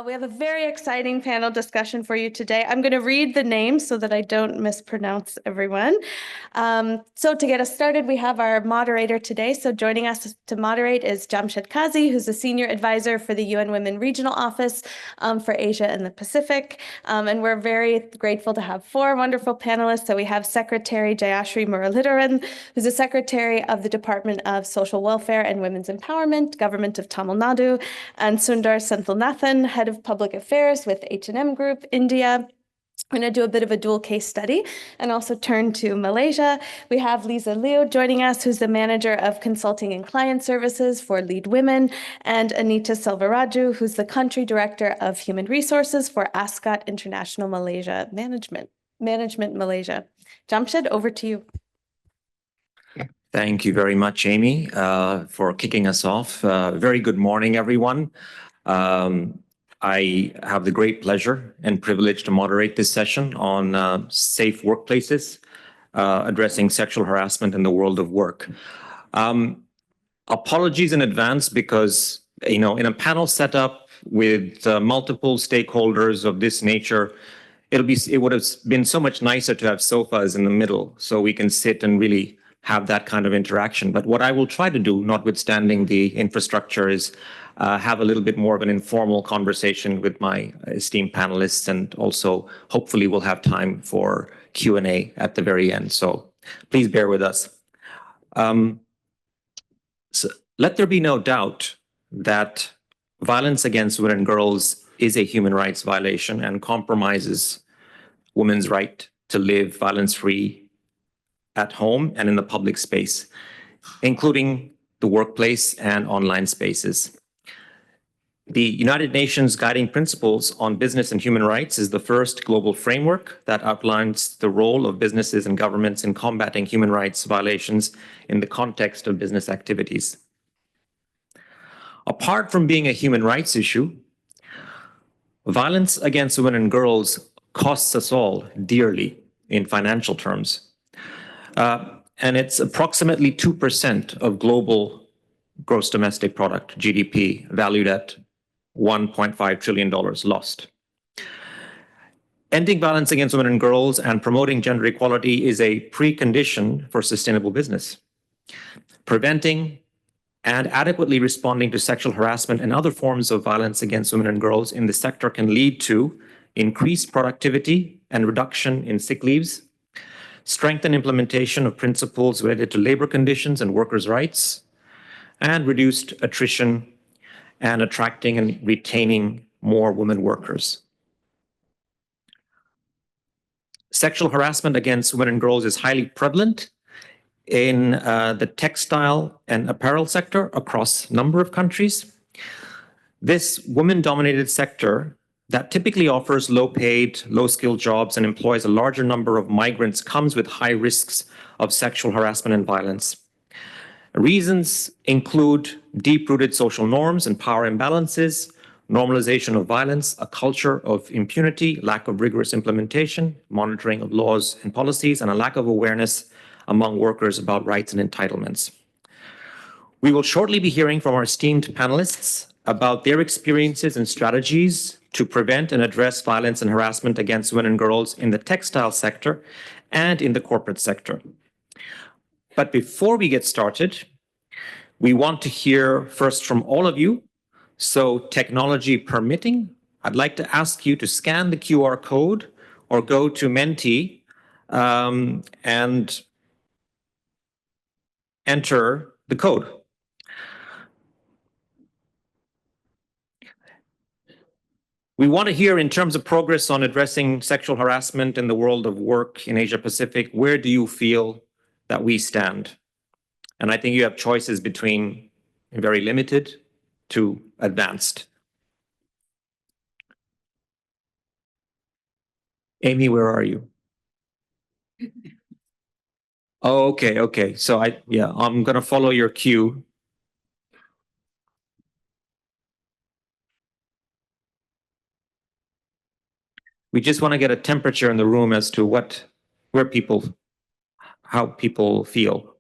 We have a very exciting panel discussion for you today. I'm going to read the names so that I don't mispronounce everyone. So to get us started, we have our moderator today. So joining us to moderate is Jamshed Kazi, who's a senior advisor for the UN Women Regional Office for Asia and the Pacific. And we're very grateful to have four wonderful panelists. So we have Secretary Jayashri Muralidharan, who's the Secretary of the Department of Social Welfare and Women's Empowerment, Government of Tamil Nadu, and Sundar Senthilnathan, Head of Public Affairs with H&M Group, India. I'm going to do a bit of a dual case study and also turn to Malaysia. We have Lisa Liu joining us, who's the Manager of Consulting and Client Services for Lead Women, and Anita Selvaraju, who's the Country Director of Human Resources for Ascot International Malaysia Management Malaysia. Jamshed, over to you. Thank you very much, Amy, for kicking us off. Very good morning, everyone. I have the great pleasure and privilege to moderate this session on safe workplaces, addressing sexual harassment in the world of work. Apologies in advance because, in a panel setup with multiple stakeholders of this nature, it would have been so much nicer to have sofas in the middle so we can sit and really have that kind of interaction. But what I will try to do, notwithstanding the infrastructure, is have a little bit more of an informal conversation with my esteemed panelists, and also hopefully we'll have time for Q&A at the very end. So please bear with us. So let there be no doubt that violence against women and girls is a human rights violation and compromises women's right to live violence-free at home and in the public space, including the workplace and online spaces. The United Nations Guiding Principles on Business and Human Rights is the first global framework that outlines the role of businesses and governments in combating human rights violations in the context of business activities. Apart from being a human rights issue, violence against women and girls costs us all dearly in financial terms. And it's approximately 2% of global gross domestic product, GDP, valued at $1.5 trillion lost. Ending violence against women and girls and promoting gender equality is a precondition for sustainable business. Preventing and adequately responding to sexual harassment and other forms of violence against women and girls in the sector can lead to increased productivity and reduction in sick leaves, strengthen implementation of principles related to labor conditions and workers' rights, and reduced attrition and attracting and retaining more women workers. Sexual harassment against women and girls is highly prevalent in the textile and apparel sector across a number of countries. This women-dominated sector that typically offers low-paid, low-skilled jobs and employs a larger number of migrants comes with high risks of sexual harassment and violence. Reasons include deep-rooted social norms and power imbalances, normalization of violence, a culture of impunity, lack of rigorous implementation, monitoring of laws and policies, and a lack of awareness among workers about rights and entitlements. We will shortly be hearing from our esteemed panelists about their experiences and strategies to prevent and address violence and harassment against women and girls in the textile sector and in the corporate sector. But before we get started, we want to hear first from all of you. So technology permitting, I'd like to ask you to scan the QR code or go to Menti and enter the code. We want to hear, in terms of progress on addressing sexual harassment in the world of work in Asia Pacific, where do you feel that we stand? And I think you have choices between very limited to advanced. Amy, where are you? Oh, okay. So I'm going to follow your cue. We just want to get a temperature in the room as to how people feel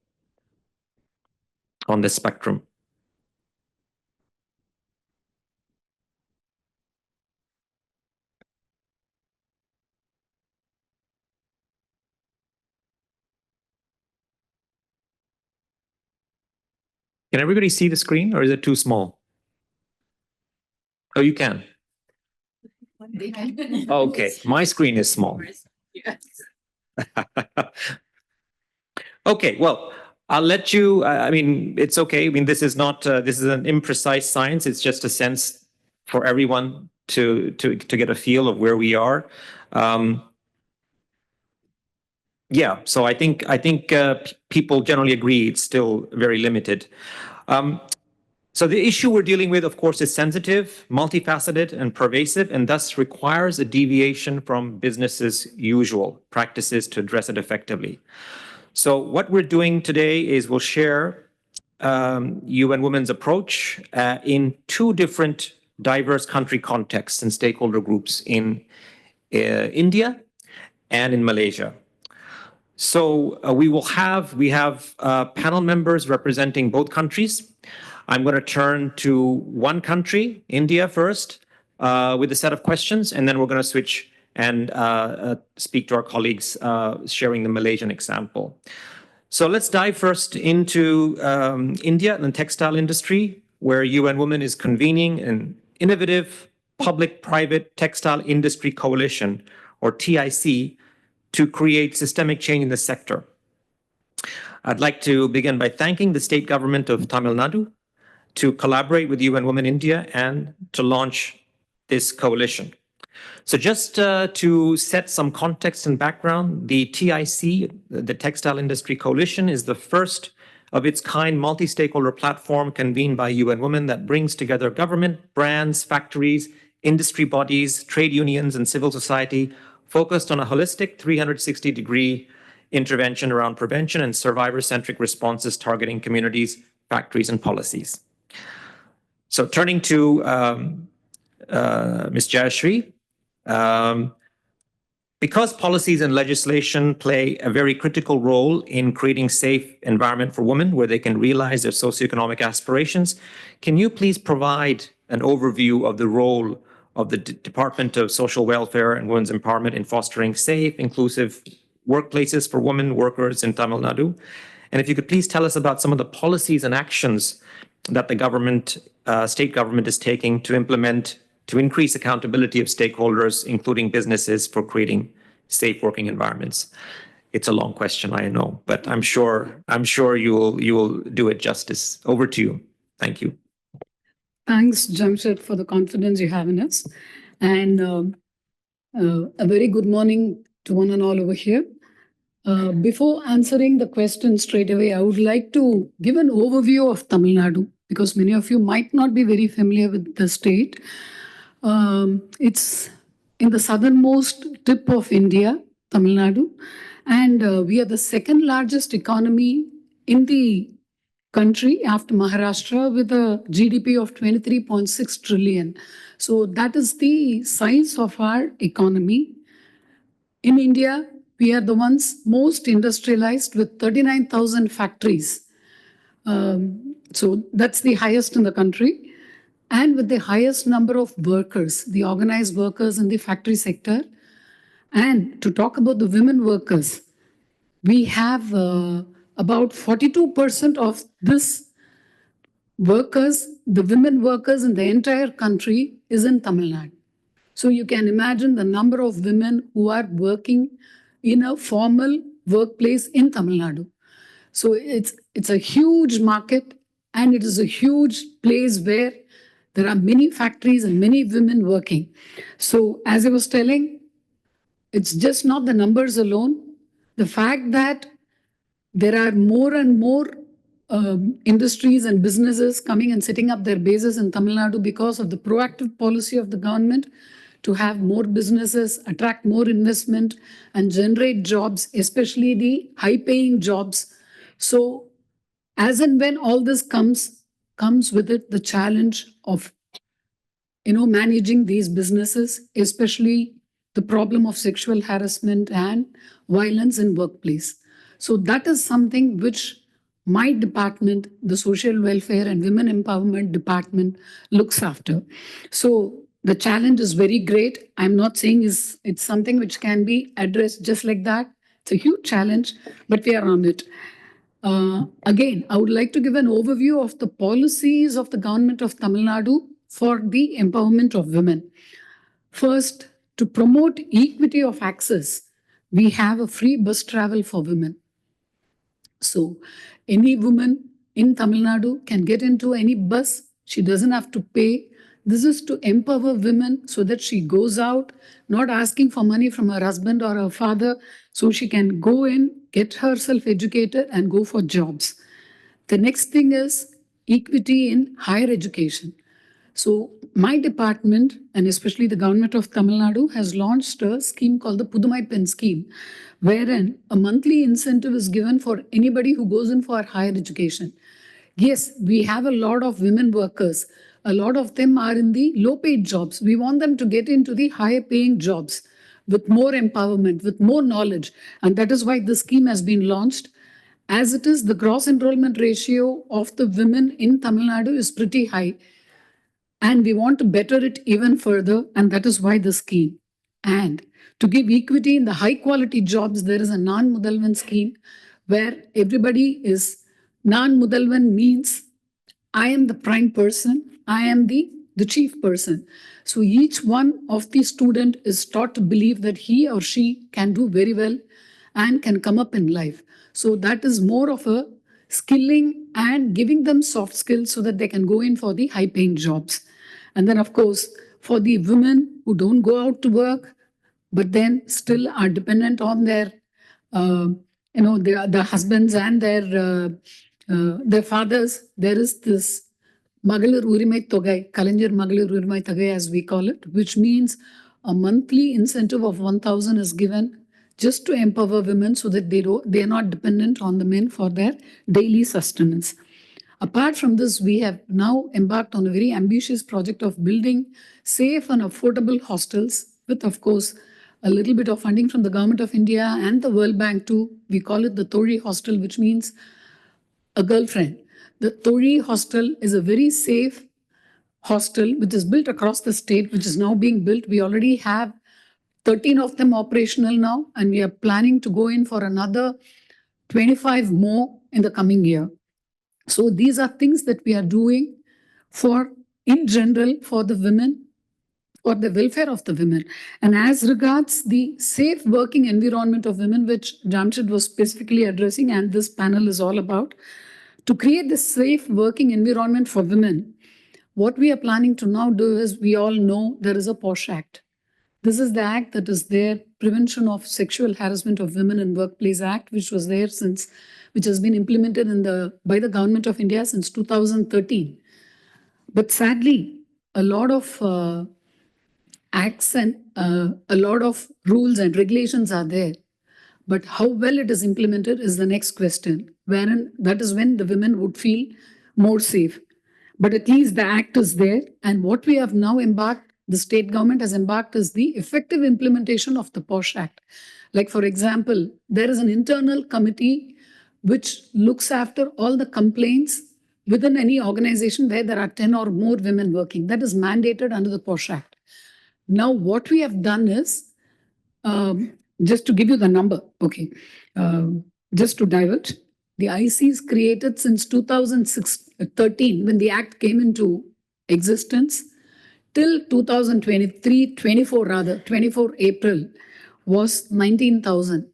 on this spectrum. Can everybody see the screen, or is it too small? Oh, you can. Okay, my screen is small. Okay, well, I'll let you, I mean, it's okay. I mean, this is not, this is an imprecise science. It's just a sense for everyone to get a feel of where we are. Yeah, so I think people generally agree it's still very limited. So the issue we're dealing with, of course, is sensitive, multifaceted, and pervasive, and thus requires a deviation from business's usual practices to address it effectively. So what we're doing today is we'll share UN Women's approach in two different diverse country contexts and stakeholder groups in India and in Malaysia. So we have panel members representing both countries. I'm going to turn to one country, India first, with a set of questions, and then we're going to switch and speak to our colleagues sharing the Malaysian example. So let's dive first into India and the textile industry, where UN Women is convening an innovative public-private textile industry coalition, or TIC, to create systemic change in the sector. I'd like to begin by thanking the state government of Tamil Nadu to collaborate with UN Women India and to launch this coalition. So just to set some context and background, the TIC, the Textile Industry Coalition, is the first of its kind multi-stakeholder platform convened by UN Women that brings together government, brands, factories, industry bodies, trade unions, and civil society focused on a holistic 360-degree intervention around prevention and survivor-centric responses targeting communities, factories, and policies. So turning to Ms. Jayashree, because policies and legislation play a very critical role in creating safe environment for women where they can realize their socioeconomic aspirations, can you please provide an overview of the role of the Department of Social Welfare and Women's Empowerment in fostering safe, inclusive workplaces for women workers in Tamil Nadu? And if you could please tell us about some of the policies and actions that the government, state government is taking to implement to increase accountability of stakeholders, including businesses, for creating safe working environments. It's a long question, I know, but I'm sure you will do it justice. Over to you. Thank you. Thanks, Jamshed, for the confidence you have in us. And a very good morning to one and all over here. Before answering the question straight away, I would like to give an overview of Tamil Nadu, because many of you might not be very familiar with the state. It's in the southernmost tip of India, Tamil Nadu, and we are the second largest economy in the country after Maharashtra, with a GDP of 23.6 trillion. So that is the size of our economy. In India, we are the ones most industrialized with 39,000 factories. So that's the highest in the country. And with the highest number of workers, the organized workers in the factory sector. And to talk about the women workers, we have about 42% of this workers, the women workers in the entire country, is in Tamil Nadu. So you can imagine the number of women who are working in a formal workplace in Tamil Nadu. So it's a huge market, and it is a huge place where there are many factories and many women working. So as I was telling, it's just not the numbers alone. The fact that there are more and more industries and businesses coming and setting up their bases in Tamil Nadu because of the proactive policy of the government to have more businesses, attract more investment, and generate jobs, especially the high-paying jobs. So as and when all this comes with it the challenge of managing these businesses, especially the problem of sexual harassment and violence in workplace. So that is something which my department, the Social Welfare and Women Empowerment Department, looks after. So the challenge is very great. I'm not saying it's something which can be addressed just like that. It's a huge challenge, but we are on it. Again, I would like to give an overview of the policies of the government of Tamil Nadu for the empowerment of women. First, to promote equity of access, we have a free bus travel for women. So any woman in Tamil Nadu can get into any bus. She doesn't have to pay. This is to empower women so that she goes out, not asking for money from her husband or her father, so she can go in, get herself educated, and go for jobs. The next thing is equity in higher education. So my department, and especially the government of Tamil Nadu, has launched a scheme called the Pudumai Pen scheme, wherein a monthly incentive is given for anybody who goes in for higher education. Yes, we have a lot of women workers. A lot of them are in the low paid jobs. We want them to get into the higher paying jobs with more empowerment, with more knowledge. And that is why this scheme has been launched. As it is, the gross enrollment ratio of the women in Tamil Nadu is pretty high. And we want to better it even further, and that is why the scheme. And to give equity in the high quality jobs, there is a Nan Mudalvan scheme where everybody is Nan Mudalvan means I am the prime person, I am the chief person. So each one of the student is taught to believe that he or she can do very well and can come up in life. So that is more of a skilling and giving them soft skills so that they can go in for the high paying jobs. And then, of course, for the women who don't go out to work, but then still are dependent on their, the husbands and their fathers, there is this Magalir Urimai Togai, Kalanjar Magalir Urimai Togai, as we call it, which means a monthly incentive of 1,000 is given just to empower women so that they are not dependent on the men for their daily sustenance. Apart from this, we have now embarked on a very ambitious project of building safe and affordable hostels with, of course, a little bit of funding from the Government of India and the World Bank too. We call it the Tori Hostel, which means a girlfriend. The Tori Hostel is a very safe hostel which is built across the state, which is now being built. We already have 13 of them operational now, and we are planning to go in for another 25 more in the coming year. So these are things that we are doing in general, for the women, for the welfare of the women. And as regards the safe working environment of women, which Jamshid was specifically addressing, and this panel is all about, to create this safe working environment for women, what we are planning to now do is, we all know there is a POSH Act. This is the act that is there, Prevention of Sexual Harassment of Women in Workplace Act, which has been implemented by the Government of India since 2013. But sadly, a lot of acts and a lot of rules and regulations are there. But how well it is implemented is the next question, that is when the women would feel more safe. But at least the act is there. And what we have now the state government has embarked, is the effective implementation of the POSH Act. Like, for example, there is an internal committee which looks after all the complaints within any organization where there are 10 or more women working. That is mandated under the POSH Act. Now, what we have done is, just to give you the number, okay, just to divert, the ICs created since 2013, when the Act came into existence, till 24 April, was 19,000.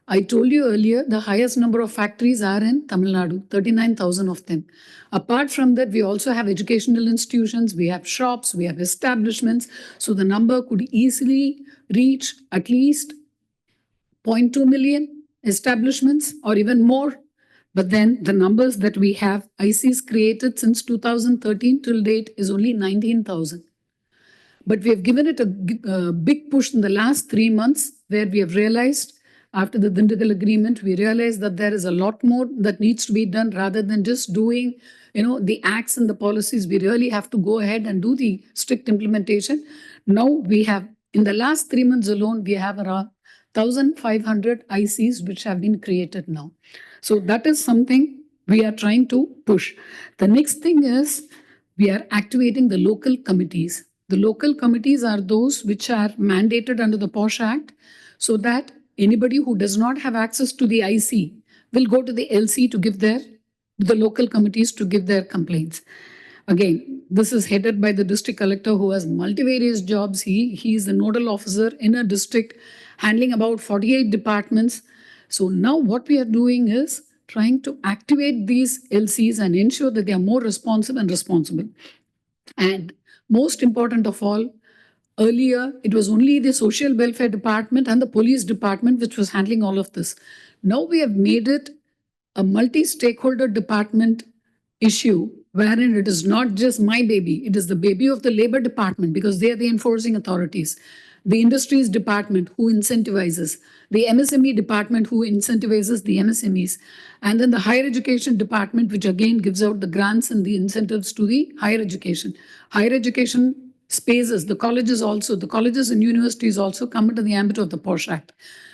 I told you earlier, the highest number of factories are in Tamil Nadu, 39,000 of them. Apart from that, we also have educational institutions, we have shops, we have establishments. So the number could easily reach at least 0.2 million establishments or even more. But then the numbers that we have, ICs created since 2013 till date, is only 19,000. But we have given it a big push in the last 3 months, where we have realized, after the Dindigul agreement, we realized that there is a lot more that needs to be done, rather than just doing, the acts and the policies. We really have to go ahead and do the strict implementation. Now we have, in the last 3 months alone, we have around 1,500 ICs which have been created now. So that is something we are trying to push. The next thing is, we are activating the local committees. The local committees are those which are mandated under the POSH Act, so that anybody who does not have access to the IC, will go to the LC to give the local committees to give their complaints. Again, this is headed by the district collector who has multivarious jobs. He is the nodal officer in a district handling about 48 departments. So now what we are doing is trying to activate these LCs and ensure that they are more responsive and responsible. And most important of all, earlier it was only the social welfare department and the police department which was handling all of this. Now we have made it a multi-stakeholder department issue wherein it is not just my baby, it is the baby of the labor department because they are the enforcing authorities, the industries department who incentivizes, the MSME department who incentivizes the MSMEs, and then the higher education department, which again gives out the grants and the incentives to the higher education. Higher education spaces, the colleges and universities also come into the ambit of the POSH Act.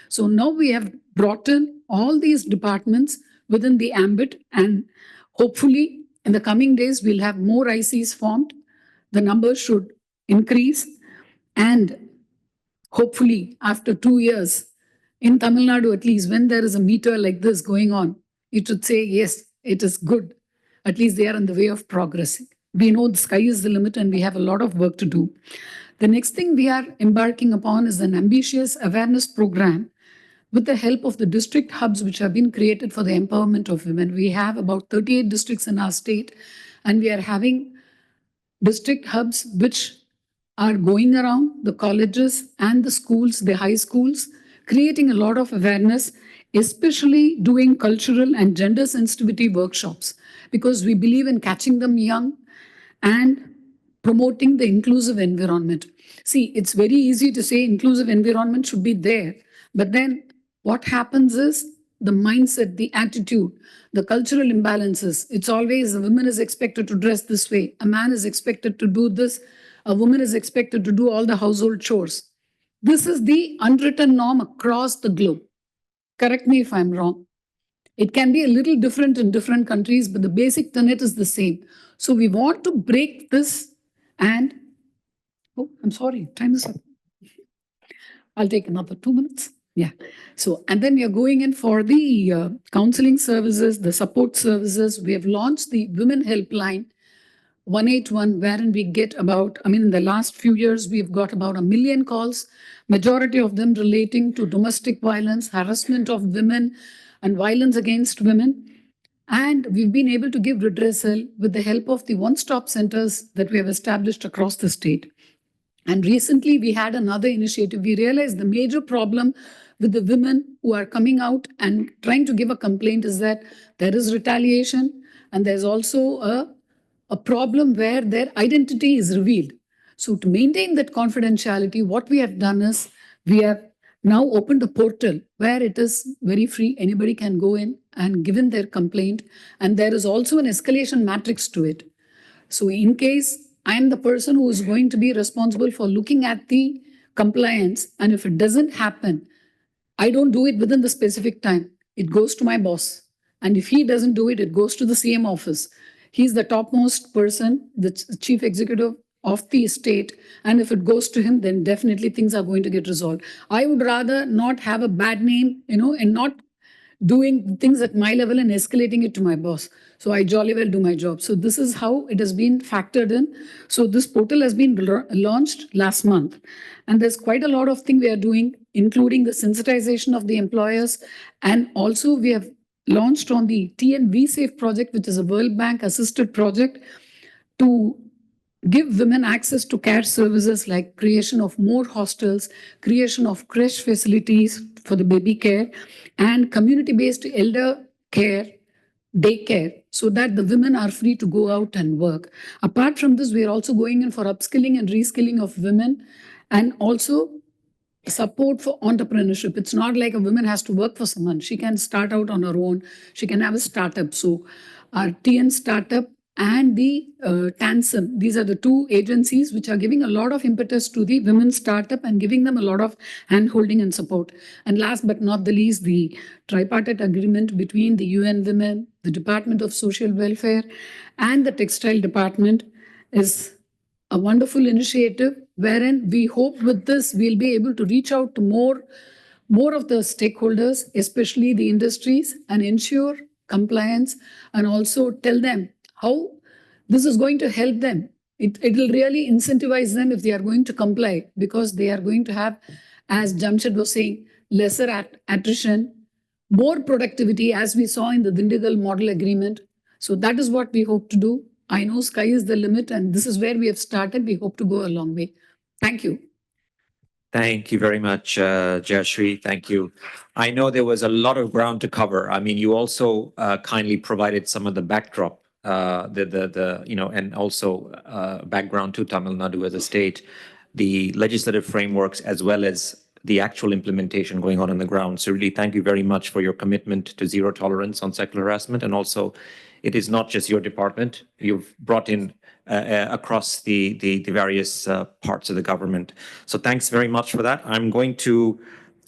So now we have brought in all these departments within the ambit, and hopefully in the coming days, we'll have more ICs formed. The numbers should increase, and hopefully after 2 years, in Tamil Nadu at least, when there is a meter like this going on, it should say, yes, it is good. At least they are on the way of progressing. We know the sky is the limit and we have a lot of work to do. The next thing we are embarking upon is an ambitious awareness program with the help of the district hubs which have been created for the empowerment of women. We have about 38 districts in our state, and we are having district hubs which are going around the colleges and the schools, the high schools, creating a lot of awareness, especially doing cultural and gender sensitivity workshops, because we believe in catching them young and promoting the inclusive environment. See, it's very easy to say inclusive environment should be there, but then what happens is the mindset, the attitude, the cultural imbalances. It's always a woman is expected to dress this way, a man is expected to do this, a woman is expected to do all the household chores. This is the unwritten norm across the globe. Correct me if I'm wrong. It can be a little different in different countries, but the basic tenet is the same. So we want to break this and, oh, I'm sorry, time is up. I'll take another 2 minutes. Yeah. So, and then we are going in for the counseling services, the support services. We have launched the Women Helpline 181, wherein we get about, in the last few years, we've got about 1 million calls, majority of them relating to domestic violence, harassment of women, and violence against women. And we've been able to give redressal with the help of the one-stop centers that we have established across the state. And recently we had another initiative. We realized the major problem with the women who are coming out and trying to give a complaint is that there is retaliation, and there's also a problem where their identity is revealed. So to maintain that confidentiality, what we have done is we have now opened a portal where it is very free. Anybody can go in and give in their complaint. And there is also an escalation matrix to it. So in case I am the person who is going to be responsible for looking at the compliance, and if it doesn't happen, I don't do it within the specific time. It goes to my boss. And if he doesn't do it, it goes to the CM office. He's the topmost person, the chief executive of the state. And if it goes to him, then definitely things are going to get resolved. I would rather not have a bad name, and not doing things at my level and escalating it to my boss. So I jolly well do my job. So this is how it has been factored in. So this portal has been launched last month. And there's quite a lot of things we are doing, including the sensitization of the employers. And also we have launched on the TNV Safe project, which is a World Bank assisted project to give women access to care services like creation of more hostels, creation of creche facilities for the baby care, and community-based elder care, daycare, so that the women are free to go out and work. Apart from this, we are also going in for upskilling and reskilling of women, and also support for entrepreneurship. It's not like a woman has to work for someone. She can start out on her own. She can have a startup. So our TN Startup and the TANSEM, these are the two agencies which are giving a lot of impetus to the women's startup and giving them a lot of hand-holding and support. And last but not the least, the tripartite agreement between the UN Women, the Department of Social Welfare, and the Textile Department is a wonderful initiative wherein we hope with this we'll be able to reach out to more more of the stakeholders, especially the industries, and ensure compliance, and also tell them how this is going to help them. It will really incentivize them if they are going to comply, because they are going to have, as Jamshed was saying, lesser attrition, more productivity, as we saw in the Dindigal Model Agreement. So that is what we hope to do. I know sky is the limit, and this is where we have started. We hope to go a long way. Thank you. Thank you very much, Jayashree. Thank you. I know there was a lot of ground to cover. I mean, you also kindly provided some of the backdrop, and also background to Tamil Nadu as a state, the legislative frameworks, as well as the actual implementation going on the ground. So really, thank you very much for your commitment to zero tolerance on sexual harassment. And also, it is not just your department. You've brought in across the various parts of the government. So thanks very much for that. I'm going to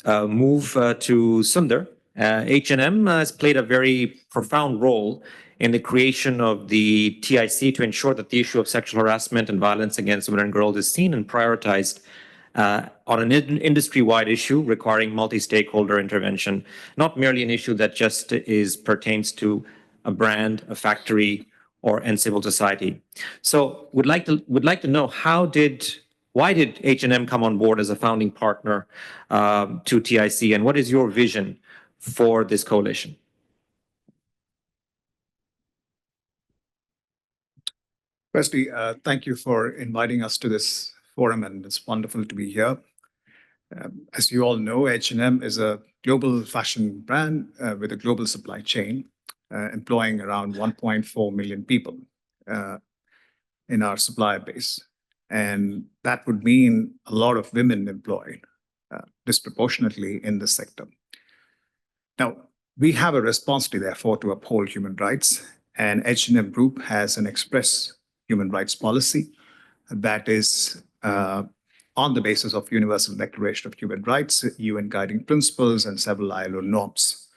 move to Sundar. H&M has played a very profound role in the creation of the TIC to ensure that the issue of sexual harassment and violence against women and girls is seen and prioritized on an industry-wide issue requiring multi-stakeholder intervention, not merely an issue that just pertains to a brand, a factory, and civil society. So would like to know why did H&M come on board as a founding partner to TIC, and what is your vision for this coalition? Firstly, thank you for inviting us to this forum, and it's wonderful to be here. As you all know, H&M is a global fashion brand with a global supply chain, employing around 1.4 million people in our supplier base. And that would mean a lot of women employed disproportionately in this sector. Now, we have a responsibility, therefore, to uphold human rights, and H&M Group has an express human rights policy that is on the basis of Universal Declaration of Human Rights, UN guiding principles, and several ILO norms.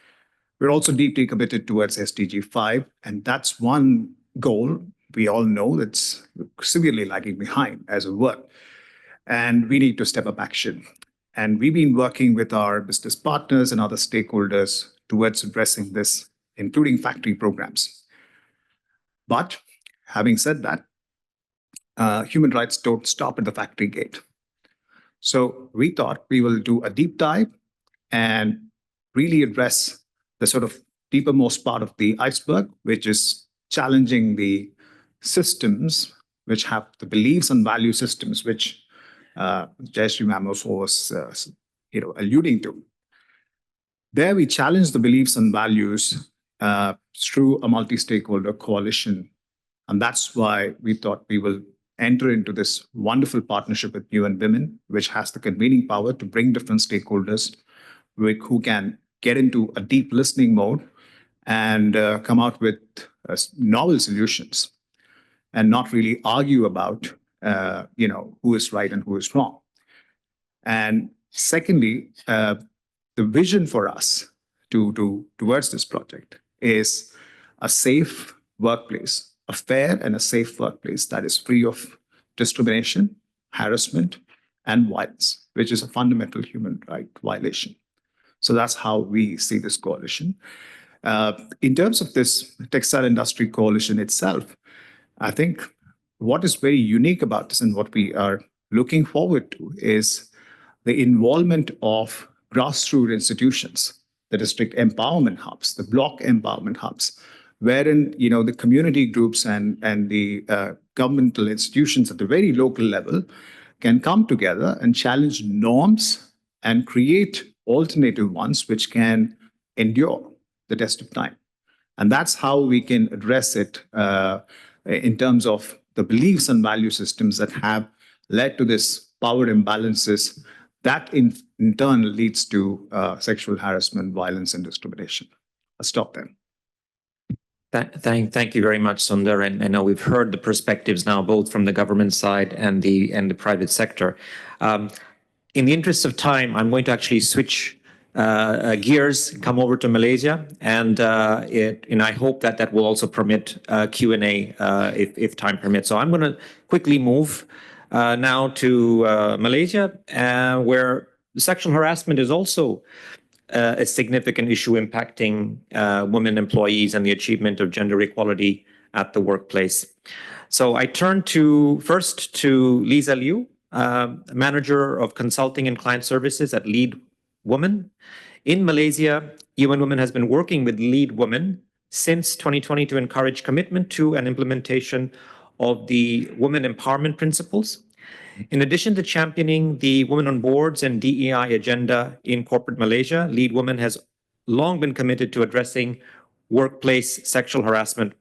We're also deeply committed towards SDG 5, and that's one goal we all know that's severely lagging behind as a work. And we need to step up action. And we've been working with our business partners and other stakeholders towards addressing this, including factory programs. But having said that, human rights don't stop at the factory gate. So we thought we will do a deep dive and really address the sort of deepermost part of the iceberg, which is challenging the systems which have the beliefs and value systems, which Jayashree ma'am was alluding to. There we challenge the beliefs and values through a multi-stakeholder coalition. And that's why we thought we will enter into this wonderful partnership with UN Women, which has the convening power to bring different stakeholders who can get into a deep listening mode and come out with novel solutions and not really argue about who is right and who is wrong. And secondly, the vision for us towards this project is a safe workplace, a fair and a safe workplace that is free of discrimination, harassment, and violence, which is a fundamental human right violation. So that's how we see this coalition. In terms of this textile industry coalition itself, I think what is very unique about this and what we are looking forward to is the involvement of grassroots institutions, the district empowerment hubs, the block empowerment hubs, wherein the community groups and the governmental institutions at the very local level can come together and challenge norms and create alternative ones which can endure the test of time. And that's how we can address it in terms of the beliefs and value systems that have led to this power imbalances that in turn leads to sexual harassment, violence, and discrimination. I'll stop there. Thank you very much, Sundar. And I know we've heard the perspectives now, both from the government side and the private sector. In the interest of time, I'm going to actually switch gears, come over to Malaysia, and I hope that will also permit Q&A if time permits. So I'm going to quickly move now to Malaysia, where Sexual harassment is also a significant issue impacting women employees and the achievement of gender equality at the workplace. So I turn first to Lisa Liu, Manager of Consulting and Client Services at Lead Women. In Malaysia, UN Women has been working with Lead Women since 2020 to encourage commitment to and implementation of the women empowerment principles. In addition to championing the Women on Boards and DEI agenda in corporate Malaysia, Lead Women has long been committed to addressing workplace sexual harassment.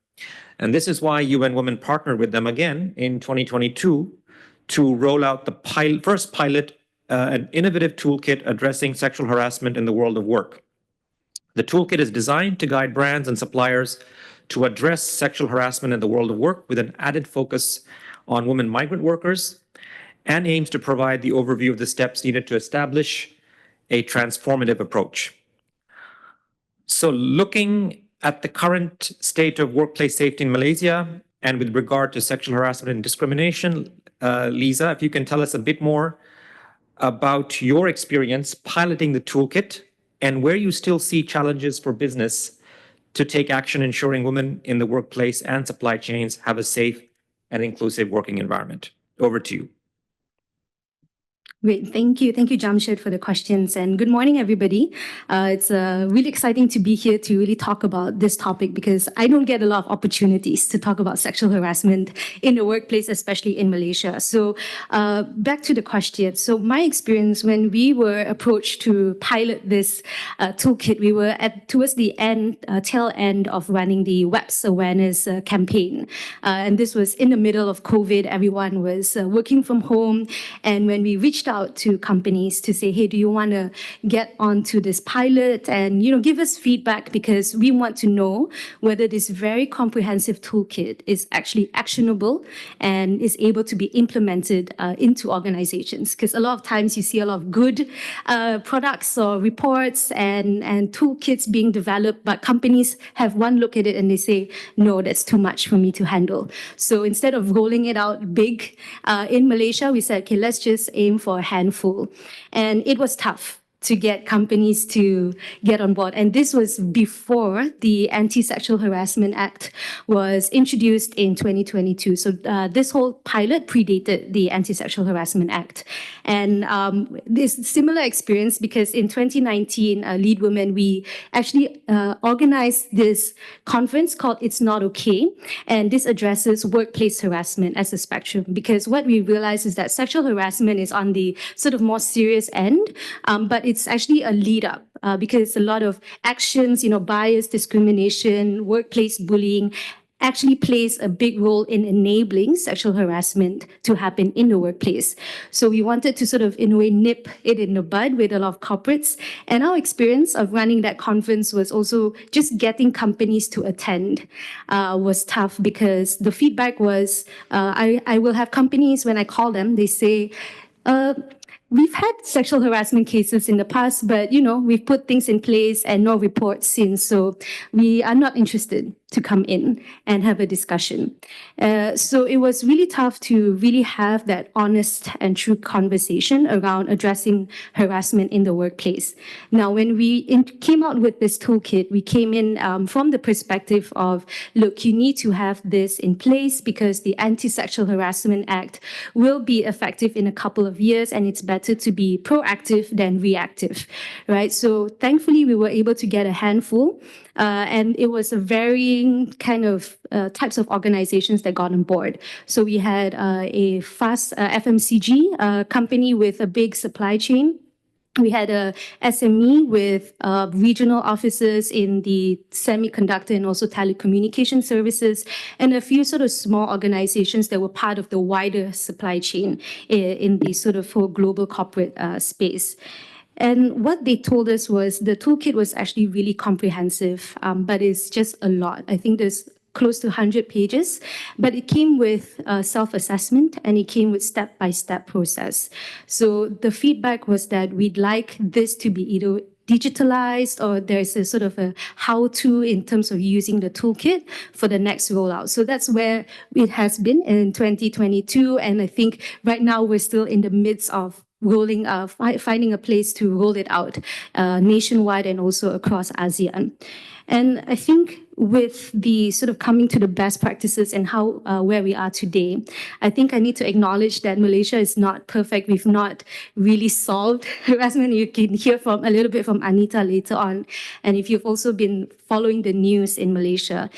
And this is why UN Women partnered with them again in 2022 to roll out the first pilot, an innovative toolkit addressing sexual harassment in the world of work. The toolkit is designed to guide brands and suppliers to address sexual harassment in the world of work with an added focus on women migrant workers, and aims to provide the overview of the steps needed to establish a transformative approach. So looking at the current state of workplace safety in Malaysia and with regard to sexual harassment and discrimination, Lisa, if you can tell us a bit more about your experience piloting the toolkit and where you still see challenges for business to take action ensuring women in the workplace and supply chains have a safe and inclusive working environment. Over to you. Great. Thank you. Thank you, Jamshed, for the questions. And good morning, everybody. It's really exciting to be here to really talk about this topic because I don't get a lot of opportunities to talk about sexual harassment in the workplace, especially in Malaysia. So back to the question. So my experience when we were approached to pilot this toolkit, we were towards the tail end of running the WEPS awareness campaign. And this was in the middle of COVID. Everyone was working from home. And when we reached out to companies to say, hey, do you want to get onto this pilot and, give us feedback because we want to know whether this very comprehensive toolkit is actually actionable and is able to be implemented into organizations. Because a lot of times you see a lot of good products or reports and toolkits being developed, but companies have one look at it and they say, no, that's too much for me to handle. So instead of rolling it out big in Malaysia, we said, okay, let's just aim for a handful. And it was tough to get companies to get on board. And this was before the Anti-Sexual Harassment Act was introduced in 2022. So this whole pilot predated the Anti-Sexual Harassment Act. And this similar experience because in 2019, Lead Women, we actually organized this conference called It's Not Okay. And this addresses workplace harassment as a spectrum. Because what we realized is that sexual harassment is on the sort of more serious end, but it's actually a lead up because a lot of actions, bias, discrimination, workplace bullying actually plays a big role in enabling sexual harassment to happen in the workplace. So we wanted to sort of, in a way, nip it in the bud with a lot of corporates. And our experience of running that conference was also just getting companies to attend was tough because the feedback was, I will have companies, when I call them, they say, we've had sexual harassment cases in the past, but, we've put things in place and no reports since. So we are not interested to come in and have a discussion. So it was really tough to really have that honest and true conversation around addressing harassment in the workplace. Now, when we came out with this toolkit, we came in from the perspective of, look, you need to have this in place because the Anti-Sexual Harassment Act will be effective in a couple of years, and it's better to be proactive than reactive, right? So thankfully, we were able to get a handful. And it was a varying kind of types of organizations that got on board. So we had a fast FMCG company with a big supply chain. We had a SME with regional offices in the semiconductor and also telecommunication services, and a few sort of small organizations that were part of the wider supply chain in the sort of whole global corporate space. And what they told us was the toolkit was actually really comprehensive, but it's just a lot. I think there's close to 100 pages, but it came with self-assessment and it came with step-by-step process. So the feedback was that we'd like this to be either digitalized or there's a sort of a how-to in terms of using the toolkit for the next rollout. So that's where it has been in 2022. And I think right now we're still in the midst of finding a place to roll it out nationwide and also across ASEAN. And I think with the sort of coming to the best practices and how where we are today, I think I need to acknowledge that Malaysia is not perfect. We've not really solved harassment. You can hear from a little bit from Anita later on. And if you've also been following the news in Malaysia,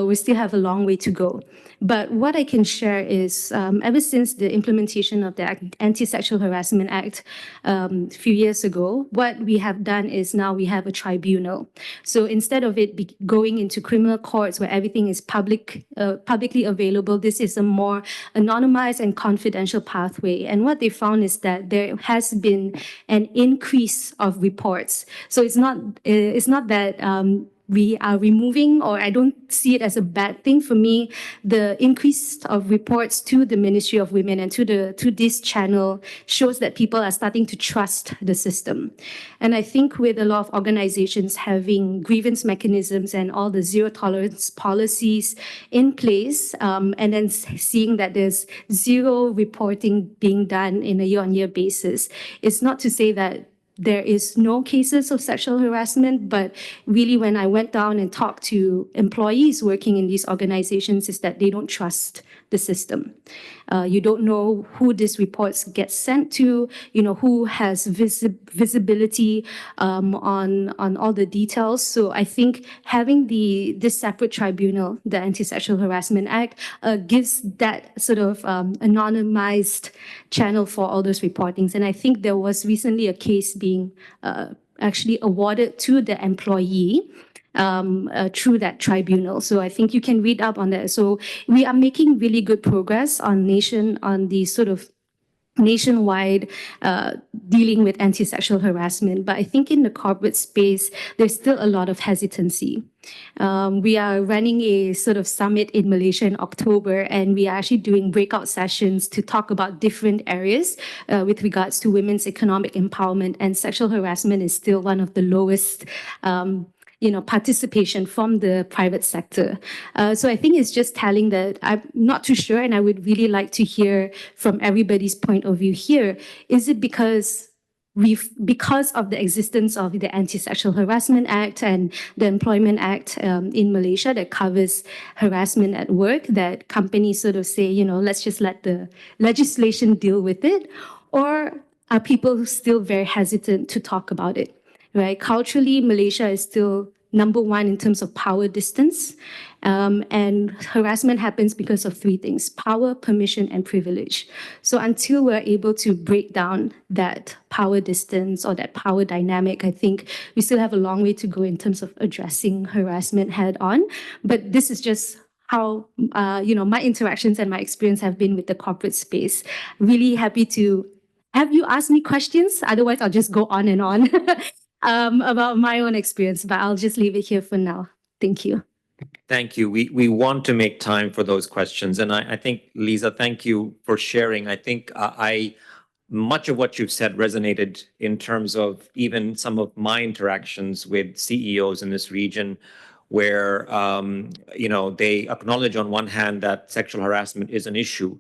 we still have a long way to go. But what I can share is ever since the implementation of the Anti-Sexual Harassment Act a few years ago, what we have done is now we have a tribunal. So instead of it going into criminal courts where everything is publicly available, this is a more anonymized and confidential pathway. And what they found is that there has been an increase of reports. So it's not that we are removing, or I don't see it as a bad thing. For me, the increase of reports to the Ministry of Women and to this channel shows that people are starting to trust the system. And I think with a lot of organizations having grievance mechanisms and all the zero tolerance policies in place, and then seeing that there's zero reporting being done in a year-on-year basis, it's not to say that there is no cases of sexual harassment, but really when I went down and talked to employees working in these organizations is that they don't trust the system. You don't know who these reports get sent to, who has visibility on all the details. So I think having this separate tribunal, the Anti-Sexual Harassment Act, gives that sort of anonymized channel for all those reportings. And I think there was recently a case being actually awarded to the employee through that tribunal. So I think you can read up on that. So we are making really good progress on the sort of nationwide dealing with anti-sexual harassment. But I think in the corporate space, there's still a lot of hesitancy. We are running a sort of summit in Malaysia in October, and we are actually doing breakout sessions to talk about different areas with regards to women's economic empowerment, and sexual harassment is still one of the lowest participation from the private sector. So I think it's just telling that I'm not too sure, and I would really like to hear from everybody's point of view here. Is it because of the existence of the Anti-Sexual Harassment Act and the Employment Act in Malaysia that covers harassment at work, that companies sort of say, let's just let the legislation deal with it? Or are people still very hesitant to talk about it? Right? Culturally, Malaysia is still number one in terms of power distance. And harassment happens because of three things: power, permission, and privilege. So until we're able to break down that power distance or that power dynamic, I think we still have a long way to go in terms of addressing harassment head on. But this is just how my interactions and my experience have been with the corporate space. Really happy to have you ask me questions. Otherwise, I'll just go on and on. About my own experience, but I'll just leave it here for now. Thank you. Thank you. We want to make time for those questions. And I think, Lisa, thank you for sharing. I think much of what you've said resonated in terms of even some of my interactions with CEOs in this region, where they acknowledge on one hand that sexual harassment is an issue,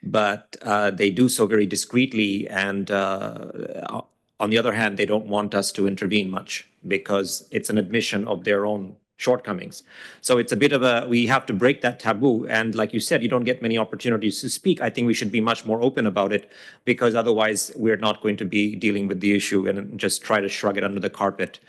but they do so very discreetly, and on the other hand, they don't want us to intervene much because it's an admission of their own shortcomings. So it's a bit of we have to break that taboo. And like you said, you don't get many opportunities to speak. I think we should be much more open about it, because otherwise we're not going to be dealing with the issue and just try to shrug it under the carpet.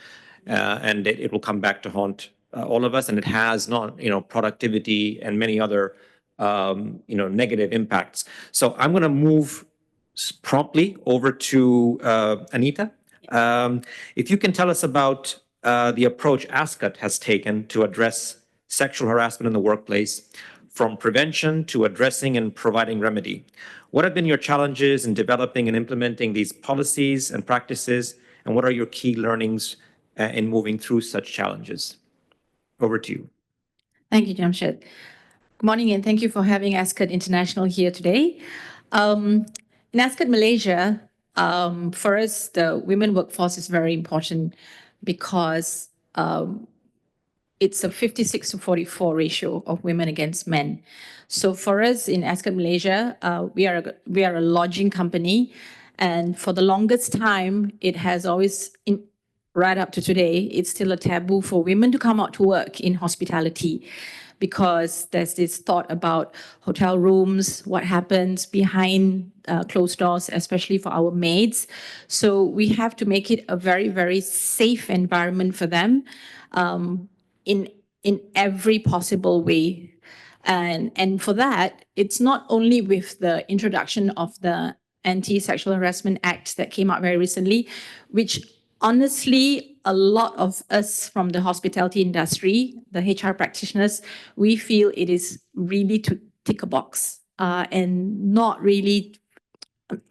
And it will come back to haunt all of us. And it has not, productivity and many other, negative impacts. So I'm going to move promptly over to Anita. If you can tell us about the approach ASCOT has taken to address sexual harassment in the workplace, from prevention to addressing and providing remedy. What have been your challenges in developing and implementing these policies and practices, and what are your key learnings in moving through such challenges? Over to you. Thank you, Jamshed. Good morning, and thank you for having ASCOT International here today. In ASCOT Malaysia, for us, the women workforce is very important because it's a 56 to 44 ratio of women against men. So for us in ASCOT Malaysia, we are a lodging company, And for the longest time, it has always, right up to today, it's still a taboo for women to come out to work in hospitality, because there's this thought about hotel rooms, what happens behind closed doors, especially for our maids. So we have to make it a very, very safe environment for them, in every possible way. And for that, it's not only with the introduction of the Anti-Sexual Harassment Act that came out very recently, which honestly, a lot of us from the hospitality industry, the HR practitioners, we feel it is really to tick a box, and not really.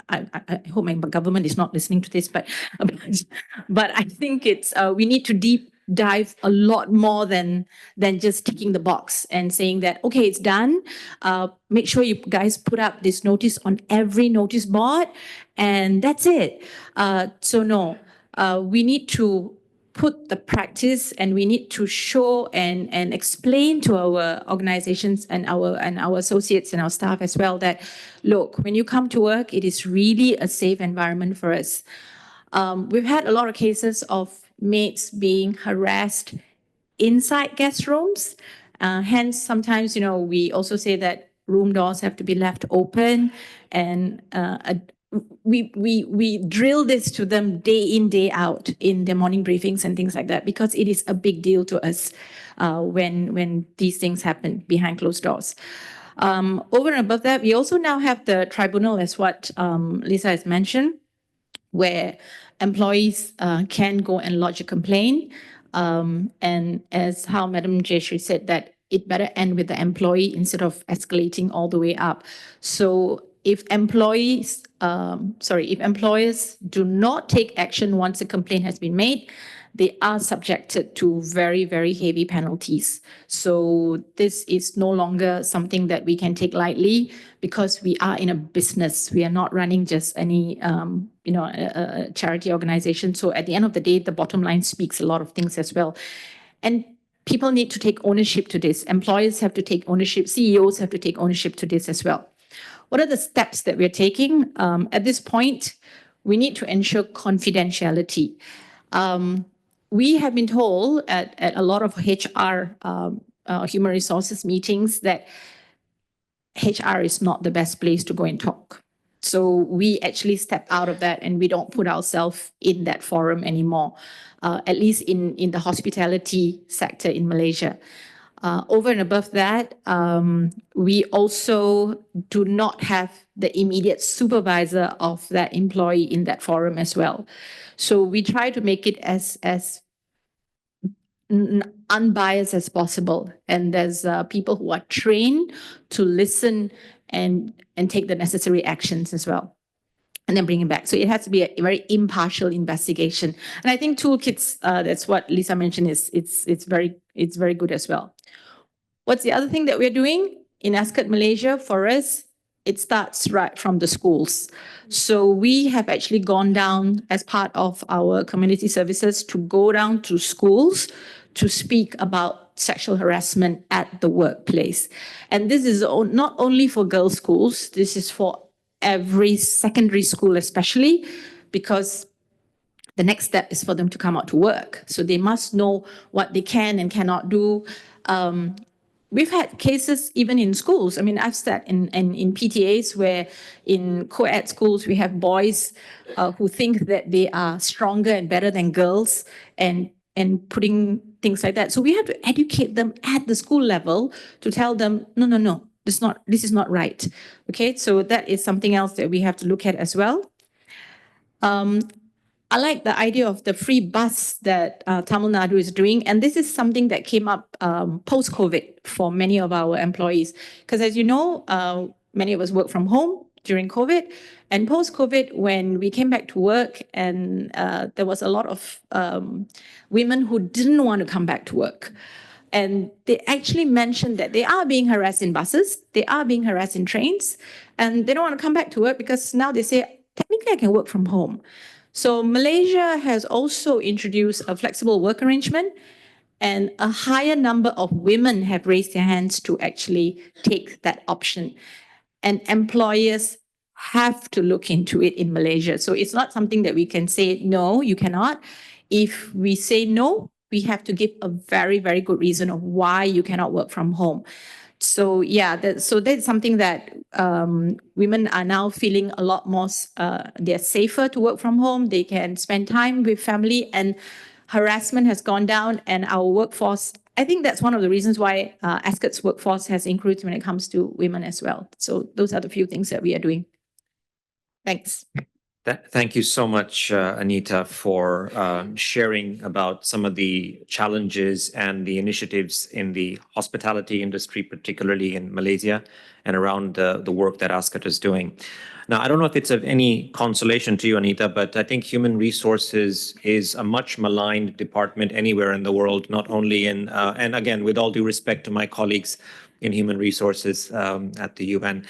I hope my government is not listening to this, but I think it's we need to deep dive a lot more than just ticking the box and saying that, okay, it's done. Make sure you guys put up this notice on every notice board, and that's it. So no, we need to put the practice, and we need to show and explain to our organizations and our associates and our staff as well that, look, when you come to work, it is really a safe environment for us. We've had a lot of cases of maids being harassed inside guest rooms. Hence, sometimes, we also say that room doors have to be left open, and we drill this to them day in, day out in their morning briefings and things like that, because it is a big deal to us when these things happen behind closed doors. Over and above that, we also now have the tribunal, as what Lisa has mentioned, where employees can go and lodge a complaint. And as how Madam Jayashree said, that it better end with the employee instead of escalating all the way up. So if employers do not take action once a complaint has been made, they are subjected to very, very heavy penalties. So this is no longer something that we can take lightly, because we are in a business. We are not running just any, a charity organization. So at the end of the day, the bottom line speaks a lot of things as well. And people need to take ownership to this. Employers have to take ownership. CEOs have to take ownership to this as well. What are the steps that we're taking? At this point, we need to ensure confidentiality. We have been told at a lot of HR, human resources meetings, that HR is not the best place to go and talk. So we actually step out of that, and we don't put ourselves in that forum anymore, at least in the hospitality sector in Malaysia. Over and above that, we also do not have the immediate supervisor of that employee in that forum as well. So we try to make it as unbiased as possible. And there's people who are trained to listen and take the necessary actions as well, and then bring it back. So it has to be a very impartial investigation. And I think toolkits, that's what Lisa mentioned, it's very good as well. What's the other thing that we're doing in ASCAT Malaysia? For us, it starts right from the schools. So we have actually gone down as part of our community services to go down to schools to speak about sexual harassment at the workplace. And this is not only for girls' schools, this is for every secondary school especially, because the next step is for them to come out to work. So they must know what they can and cannot do. We've had cases even in schools. I mean, I've sat in PTAs where in co-ed schools, we have boys who think that they are stronger and better than girls, and putting things like that. So we have to educate them at the school level to tell them, no, this is not right. Okay, so that is something else that we have to look at as well. I like the idea of the free bus that Tamil Nadu is doing. And this is something that came up post-COVID for many of our employees. Because as you know, many of us work from home during COVID. And post-COVID, when we came back to work, and there was a lot of women who didn't want to come back to work. And they actually mentioned that they are being harassed in buses, they are being harassed in trains, and they don't want to come back to work because now they say, technically I can work from home. So Malaysia has also introduced a flexible work arrangement, and a higher number of women have raised their hands to actually take that option. And employers have to look into it in Malaysia. So it's not something that we can say, no, you cannot. If we say no, we have to give a very, very good reason of why you cannot work from home. So yeah, that's something that women are now feeling a lot more, they're safer to work from home. They can spend time with family, and harassment has gone down, and our workforce, I think that's one of the reasons why Ascot's workforce has increased when it comes to women as well. So those are the few things that we are doing. Thanks. Thank you so much, Anita, for sharing about some of the challenges and the initiatives in the hospitality industry, particularly in Malaysia, and around the work that Ascot is doing. Now, I don't know if it's of any consolation to you, Anita, but I think human resources is a much maligned department anywhere in the world, not only in, and again, with all due respect to my colleagues in human resources at the UN.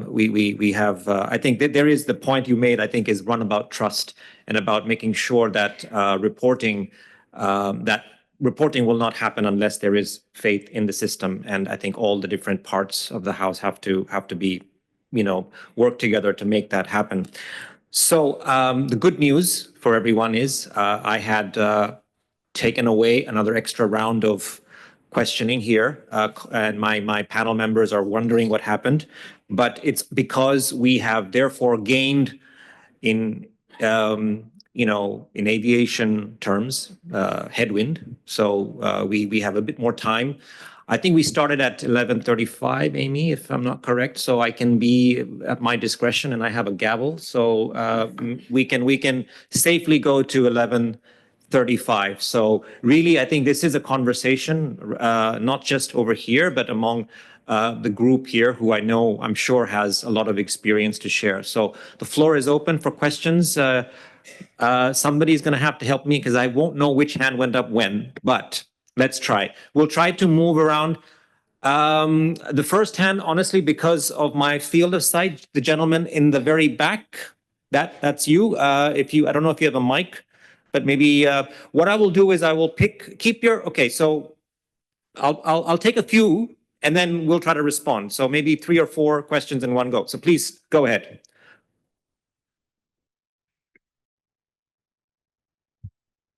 We have, I think that there is the point you made, I think, is one about trust and about making sure that reporting will not happen unless there is faith in the system. And I think all the different parts of the house have to be, work together to make that happen. So the good news for everyone is I had taken away another extra round of questioning here, and my panel members are wondering what happened, but it's because we have therefore gained in in aviation terms headwind. So we have a bit more time. I think we started at 11:35, Amy, if I'm not correct. So I can be at my discretion, and I have a gavel. So we can safely go to 11:35. So really, I think this is a conversation, not just over here, but among the group here, who I'm sure has a lot of experience to share. So the floor is open for questions. Somebody's going to have to help me because I won't know which hand went up when, but let's try. We'll try to move around. The first hand, honestly, because of my field of sight, the gentleman in the very back, that's you. I don't know if you have a mic, but maybe what I will do is I will okay, so I'll take a few and then we'll try to respond. So maybe 3 or 4 questions in one go. So please go ahead.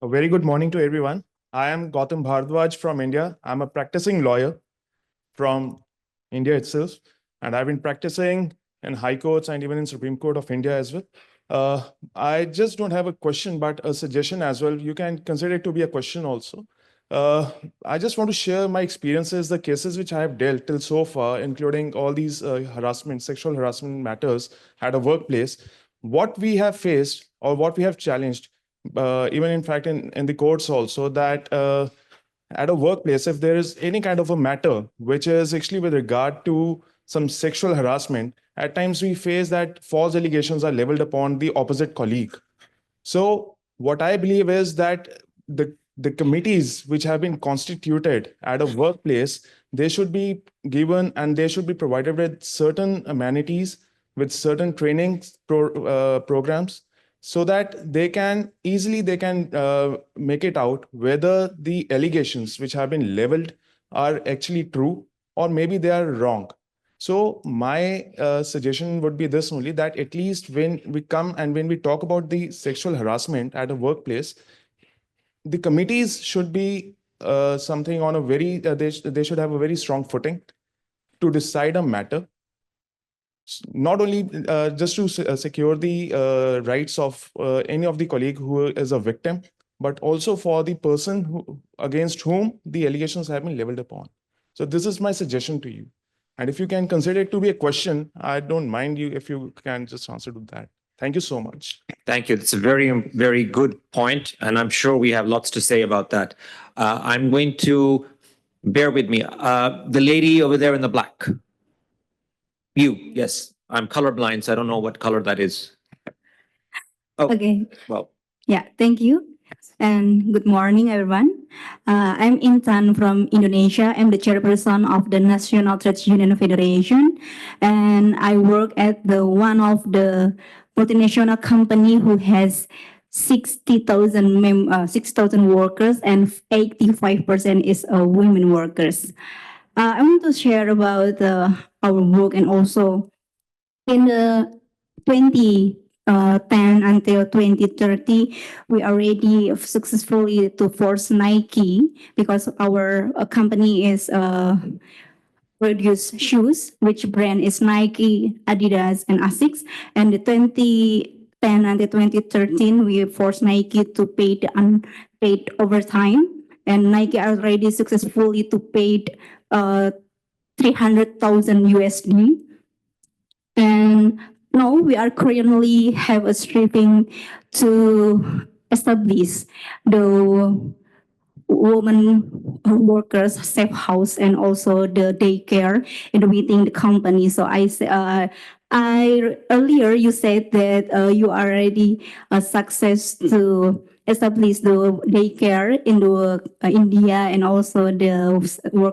A very good morning to everyone. I am Gautam Bhardwaj from India. I'm a practicing lawyer from India itself, and I've been practicing in high courts and even in Supreme Court of India as well. I just don't have a question, but a suggestion as well. You can consider it to be a question also. I just want to share my experiences, the cases which I have dealt till so far, including all these sexual harassment matters at a workplace, what we have faced or what we have challenged, even in fact in the courts also, that at a workplace, if there is any kind of a matter which is actually with regard to some sexual harassment, at times we face that false allegations are leveled upon the opposite colleague. So what I believe is that the committees which have been constituted at a workplace, they should be given and they should be provided with certain amenities, with certain trainings programs, so that they can easily make it out whether the allegations which have been leveled are actually true or maybe they are wrong. So my suggestion would be this only, that at least when we come and when we talk about the sexual harassment at a workplace, the committees should be something on a very, they should have a very strong footing to decide a matter, not only just to secure the rights of any of the colleague who is a victim, but also for the person against whom the allegations have been leveled upon. So this is my suggestion to you. And if you can consider it to be a question, I don't mind you if you can just answer to that. Thank you so much. Thank you. It's a very, very good point, and I'm sure we have lots to say about that. I'm going to, bear with me, the lady over there in the black. You, yes. I'm colorblind, so I don't know what color that is. Oh, Okay. well. Yeah, thank you. And good morning, everyone. I'm Intan from Indonesia. I'm the chairperson of the National Trade Union Federation. And I work at one of the multinational company who has 60,000 workers and 85% is women workers. I want to share about our work, and also in the 2010 until 2030, we already successfully to force Nike because our company is produce shoes, which brand is Nike, Adidas, and Asics. And the 2010 until 2013, we forced Nike to pay the unpaid overtime. And Nike already successfully to paid 300,000 USD. And now we are currently have a striving to establish the women workers safe house and also the daycare and within the company. So I earlier you said that you already a success to establish the daycare in the India and also the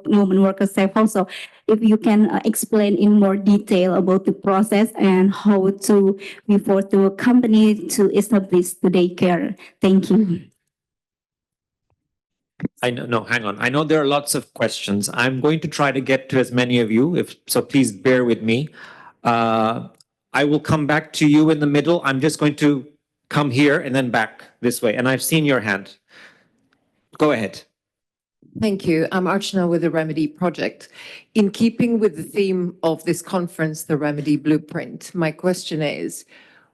women workers safe house. So if you can explain in more detail about the process and how to before the company to establish the daycare. Thank you. I know, no, hang on. I know there are lots of questions. I'm going to try to get to as many of you, if so, please bear with me. I will come back to you in the middle. I'm just going to come here and then back this way. And I've seen your hand. Go ahead. Thank you. I'm Archana with the Remedy Project. In keeping with the theme of this conference, the Remedy Blueprint, my question is,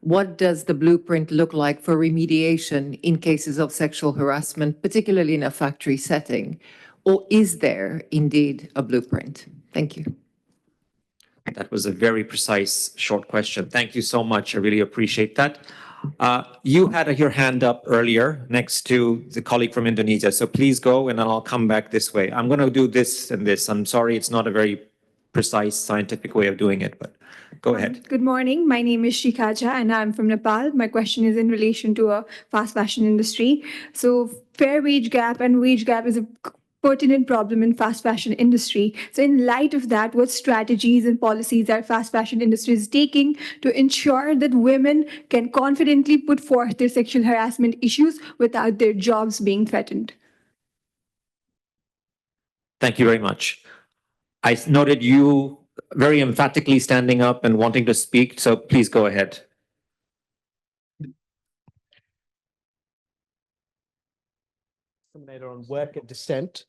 what does the blueprint look like for remediation in cases of sexual harassment, particularly in a factory setting? Or is there indeed a blueprint? Thank you. That was a very precise, short question. Thank you so much. I really appreciate that. You had your hand up earlier next to the colleague from Indonesia. So please go and then I'll come back this way. I'm going to do this and this. I'm sorry, it's not a very precise scientific way of doing it, but go ahead. Good morning. My name is Shikaja and I'm from Nepal. My question is in relation to a fast fashion industry. So fair wage gap and wage gap is a pertinent problem in fast fashion industry. So in light of that, what strategies and policies are fast fashion industry is taking to ensure that women can confidently put forth their sexual harassment issues without their jobs being threatened? Thank you very much. I noted you very emphatically standing up and wanting to speak, so please go ahead. On work and dissent.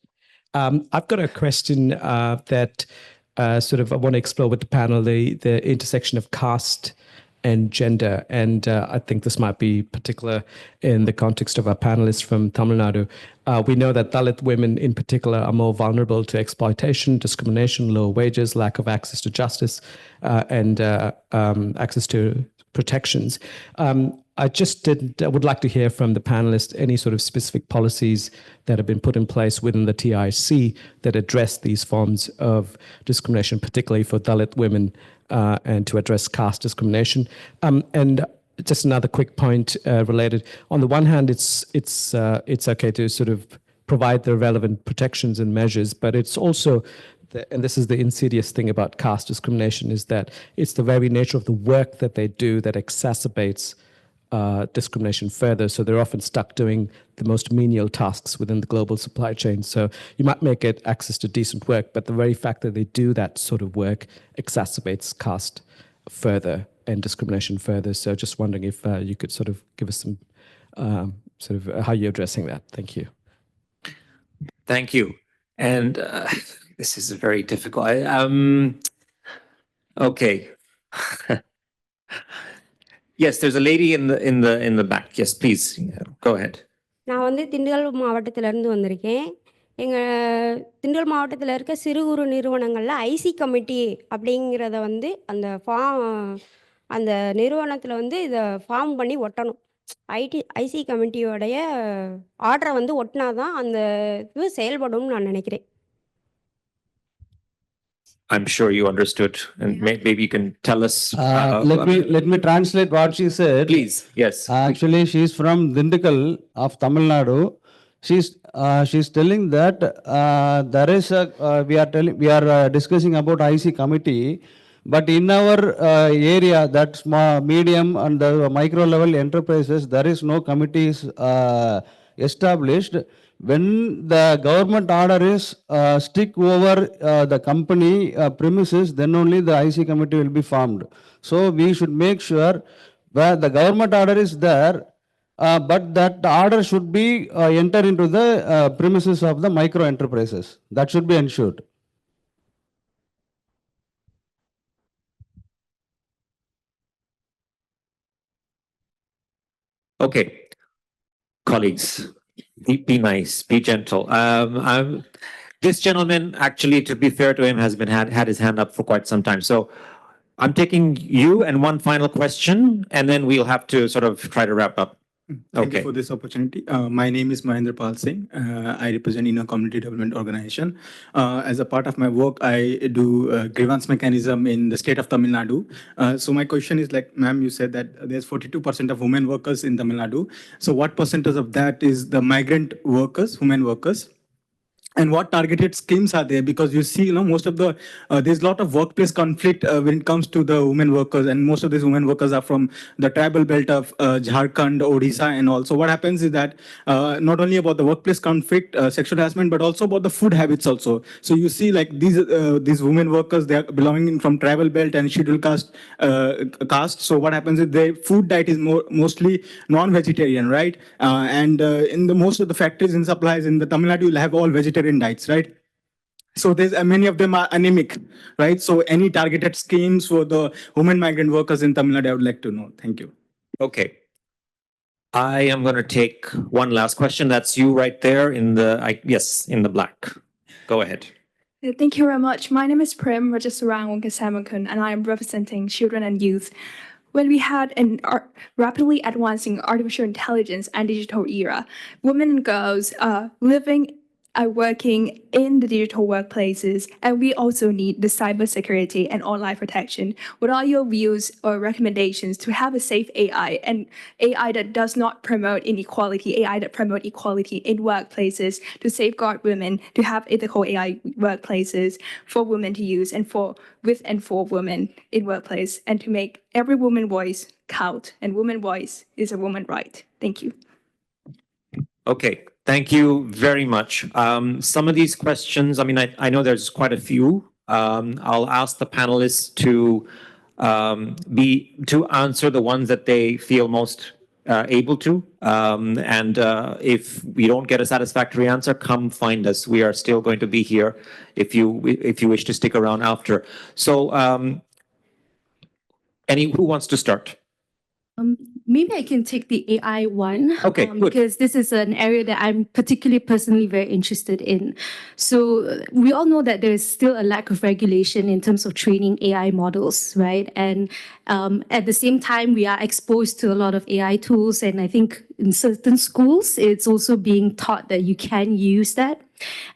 I've got a question that sort of I want to explore with the panel, the intersection of caste and gender. And I think this might be particular in the context of our panelists from Tamil Nadu. We know that Dalit women in particular are more vulnerable to exploitation, discrimination, lower wages, lack of access to justice, and access to protections. I would like to hear from the panelists any sort of specific policies that have been put in place within the TIC that address these forms of discrimination, particularly for Dalit women, and to address caste discrimination. And just another quick point related. On the one hand, it's okay to sort of provide the relevant protections and measures, but it's also, and this is the insidious thing about caste discrimination, is that it's the very nature of the work that they do that exacerbates discrimination further. So they're often stuck doing the most menial tasks within the global supply chain. So you might make it access to decent work, but the very fact that they do that sort of work exacerbates caste further and discrimination further. So just wondering if you could sort of give us some sort of how you're addressing that. Thank you. Thank you. And this is very difficult. Okay. Yes, there's a lady in the back. Yes, please go ahead. நான் வந்து திண்டுக்கல் மாவட்டத்திலேருந்து வந்திருக்கேன். எங்கள் திண்டுக்கல் மாவட்டத்தில் இருக்க சிறு குறு நிறுவனங்களில் ஐசி கமிட்டி அப்படிங்கிறத வந்து அந்த நிறுவனத்தில் வந்து இதை ஃபார்ம் பண்ணி ஒட்டணும். ஐசி கமிட்டியோடைய ஆர்டரை வந்து ஒட்டினா தான் அந்த இது செயல்படும்னு நான் நினைக்கிறேன். I'm sure you understood, and maybe you can tell us. Let me translate what she said. Please, yes. Actually, she's from Dindigul of Tamil Nadu. She's telling that there is we are discussing about IC committee, but in our area, that small, medium, and the micro level enterprises, there is no committees established, when the government order is stick over the company premises, then only the IC committee will be formed. So we should make sure where the government order is there, but that order should be enter into the premises of the micro enterprises. That should be ensured. Okay, colleagues, be nice, be gentle. This gentleman, actually, to be fair to him, has been had his hand up for quite some time. So I'm taking you and one final question, and then we'll have to sort of try to wrap up. Thank you Okay. for this opportunity. My name is Mahendra Pal Singh. I represent in a community development organization. As a part of my work, I do grievance mechanism in the state of Tamil Nadu. So my question is like, ma'am, you said that there's 42% of women workers in Tamil Nadu. So what percentage of that is the migrant workers, women workers? And what targeted schemes are there? Because you see, most of the, there's a lot of workplace conflict when it comes to the women workers, and most of these women workers are from the tribal belt of Jharkhand, Odisha, and also what happens is that not only about the workplace conflict, sexual harassment, but also about the food habits also. So you see like these women workers, they are belonging from tribal belt and scheduled caste. So what happens is their food diet is mostly non-vegetarian, right? And in the most of the factories and supplies in the Tamil Nadu, you'll have all vegetarian diets, right? So there's many of them are anemic, right? So any targeted schemes for the women migrant workers in Tamil Nadu, I would like to know. Thank you. Okay. I am going to take one last question. That's you right there in the, yes, in the black. Go ahead. Thank you very much. My name is Prim Rajaswarang Wongkasamakun, and I am representing children and youth. When we had an rapidly advancing artificial intelligence and digital era, women and girls are living working in the digital workplaces, and we also need the cybersecurity and online protection. What are your views or recommendations to have a safe AI and AI that does not promote inequality, AI that promote equality in workplaces, to safeguard women, to have ethical AI workplaces for women to use and for women in workplace, and to make every woman voice count, and woman voice is a woman right. Thank you. Okay, thank you very much. Some of these questions, I mean, I know there's quite a few. I'll ask the panelists to answer the ones that they feel most able to. And if we don't get a satisfactory answer, come find us. We are still going to be here if you wish to stick around after. So, who wants to start? Maybe I can take the AI one. Okay, good. Because this is an area that I'm particularly personally very interested in. So we all know that there is still a lack of regulation in terms of training AI models, right? And at the same time, we are exposed to a lot of AI tools. And I think in certain schools, it's also being taught that you can use that.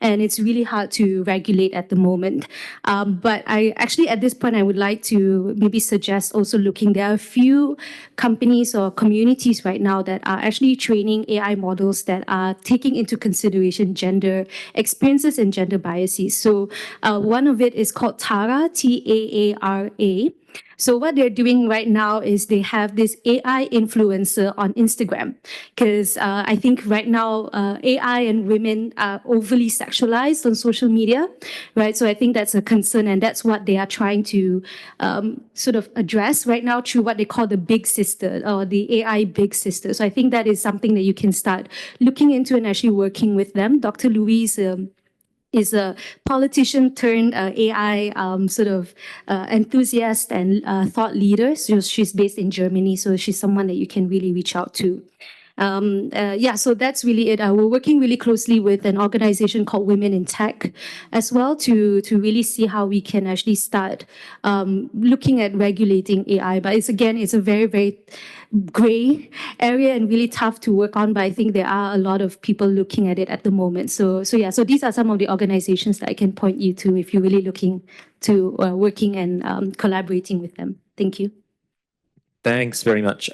And it's really hard to regulate at the moment. But I actually, at this point, I would like to maybe suggest also looking, there are a few companies or communities right now that are actually training AI models that are taking into consideration gender experiences and gender biases. So one of it is called TARA, TAARA. So what they're doing right now is they have this AI influencer on Instagram, because I think right now AI and women are overly sexualized on social media, right? So I think that's a concern, and that's what they are trying to sort of address right now through what they call the big sister, or the AI big sister. So I think that is something that you can start looking into and actually working with them. Dr. Louise is a politician turned AI sort of enthusiast and thought leader. So she's based in Germany, so she's someone that you can really reach out to. Yeah, so that's really it. We're working really closely with an organization called Women in Tech as well to really see how we can actually start looking at regulating AI. But it's a very, very gray area and really tough to work on. But I think there are a lot of people looking at it at the moment. So yeah, so these are some of the organizations that I can point you to if you're really looking to working and collaborating with them. Thank you. Thanks very much.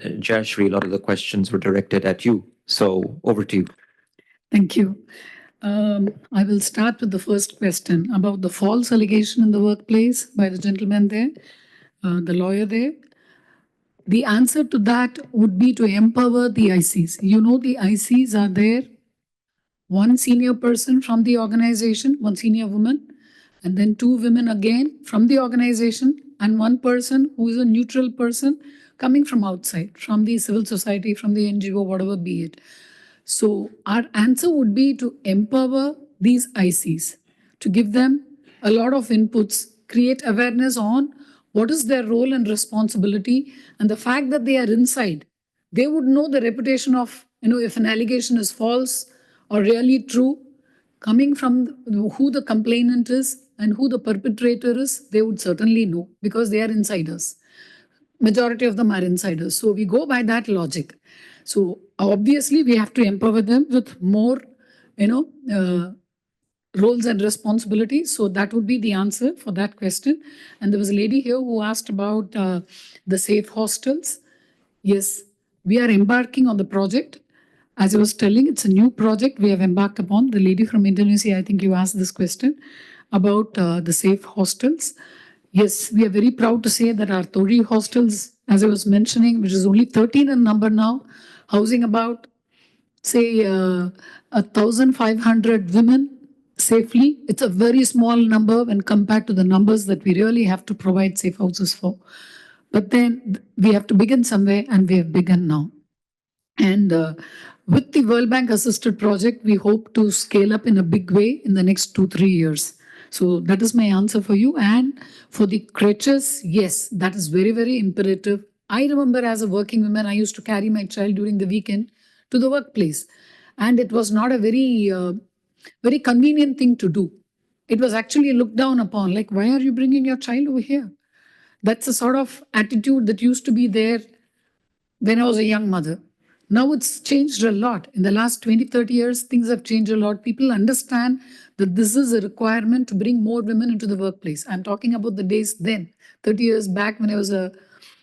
Jayashri, a lot of the questions were directed at you. So over to you. Thank you. I will start with the first question about the false allegation in the workplace by the gentleman there, the lawyer there. the answer to that would be to empower the ICs. You know, the ICs are there. One senior person from the organization, one senior woman, and then two women again from the organization, and one person who is a neutral person coming from outside, from the civil society, from the NGO, whatever be it. So our answer would be to empower these ICs, to give them a lot of inputs, create awareness on what is their role and responsibility, and the fact that they are inside. They would know the reputation of, if an allegation is false or really true, coming from who the complainant is and who the perpetrator is, they would certainly know because they are insiders. Majority of them are insiders. So we go by that logic. So obviously we have to empower them with more, roles and responsibilities. So that would be the answer for that question. And there was a lady here who asked about the safe hostels. Yes, we are embarking on the project. As I was telling, it's a new project we have embarked upon. The lady from Indonesia, I think you asked this question about the safe hostels. Yes, we are very proud to say that our Tori hostels, as I was mentioning, which is only 13 in number now, housing about, say, 1,500 women safely. It's a very small number when compared to the numbers that we really have to provide safe houses for. But then we have to begin somewhere, and we have begun now. And with the World Bank assisted project, we hope to scale up in a big way in the next 2-3 years. So that is my answer for you. And for the crutches, yes, that is very, very imperative. I remember as a working woman, I used to carry my child during the weekend to the workplace. And it was not a very, very convenient thing to do. It was actually looked down upon, like, why are you bringing your child over here? That's the sort of attitude that used to be there when I was a young mother. Now it's changed a lot. In the last 20-30 years, things have changed a lot. People understand that this is a requirement to bring more women into the workplace. I'm talking about the days then, 30 years back when I was a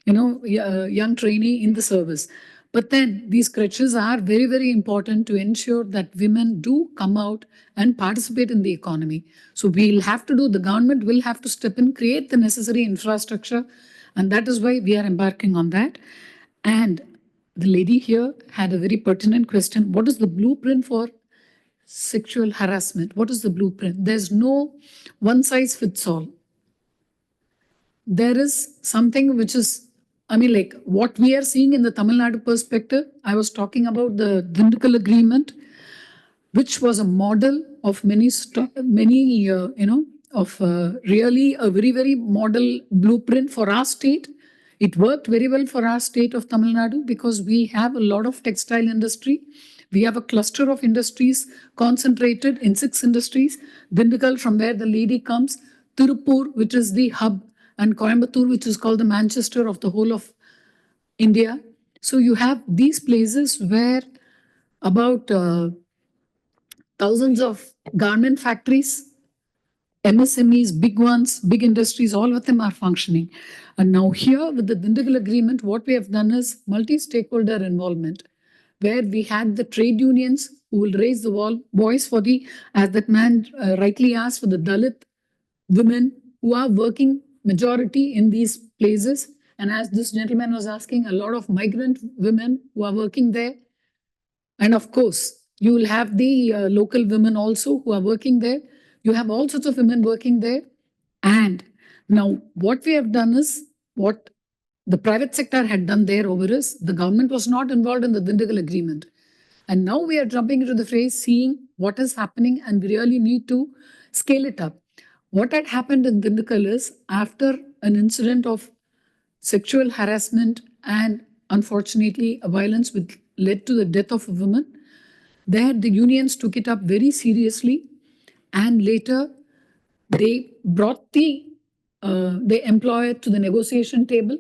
young trainee in the service. But then these crutches are very, very important to ensure that women do come out and participate in the economy. So we'll have to do, the government will have to step in, create the necessary infrastructure. And that is why we are embarking on that. And the lady here had a very pertinent question. What is the blueprint for sexual harassment? What is the blueprint? There's no one size fits all. There is something which is, like what we are seeing in the Tamil Nadu perspective. I was talking about the Dindukal Agreement, which was a model of really a very, very model blueprint for our state. It worked very well for our state of Tamil Nadu because we have a lot of textile industry. We have a cluster of industries concentrated in 6 industries. Dindukal, from where the lady comes, Tirupur, which is the hub, and Coimbatore, which is called the Manchester of the whole of India. So you have these places where about thousands of garment factories, MSMEs, big ones, big industries, all of them are functioning. And now here with the Dindukal Agreement, what we have done is multi-stakeholder involvement, where we had the trade unions who will raise the voice for the, as that man rightly asked, for the Dalit women who are working majority in these places. And as this gentleman was asking, a lot of migrant women who are working there. And of course, you will have the local women also who are working there. You have all sorts of women working there. And now what we have done is, what the private sector had done there over is, the government was not involved in the Dindukal Agreement. And now we are jumping into the phrase, seeing what is happening, and we really need to scale it up. What had happened in Dindukal is, after an incident of sexual harassment and unfortunately a violence which led to the death of a woman, there the unions took it up very seriously, and later they brought the employer to the negotiation table,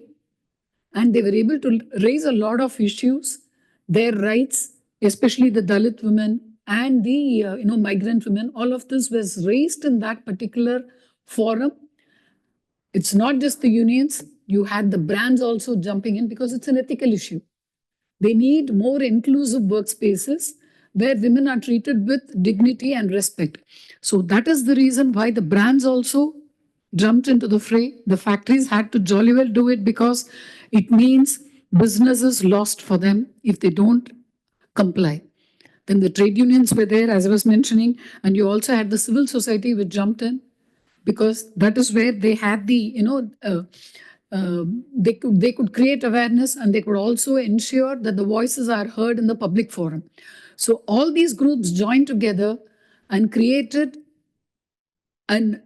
and they were able to raise a lot of issues, their rights, especially the Dalit women and the migrant women. All of this was raised in that particular forum. It's not just the unions, you had the brands also jumping in because it's an ethical issue. They need more inclusive workspaces where women are treated with dignity and respect. So that is the reason why the brands also jumped into the fray. The factories had to jolly well do it because it means businesses lost for them if they don't comply. Then the trade unions were there, as I was mentioning, and you also had the civil society which jumped in, because that is where they had the, they could create awareness, and they could also ensure that the voices are heard in the public forum. So all these groups joined together and created an